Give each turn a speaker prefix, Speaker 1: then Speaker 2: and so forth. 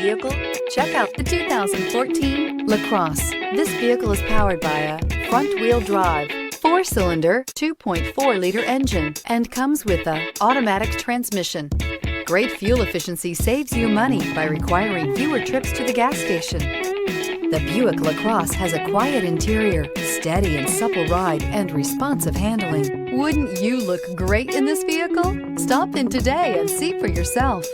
Speaker 1: vehicle? Check out the 2014 LaCrosse. This vehicle is powered by a front-wheel drive, 4-cylinder, 2.4-liter engine, and comes with a automatic transmission. Great fuel efficiency saves you money by requiring fewer trips to the gas station. The Buick LaCrosse has a quiet interior, steady and supple ride, and responsive handling. Wouldn't you look great in this vehicle? Stop in today and see for yourself.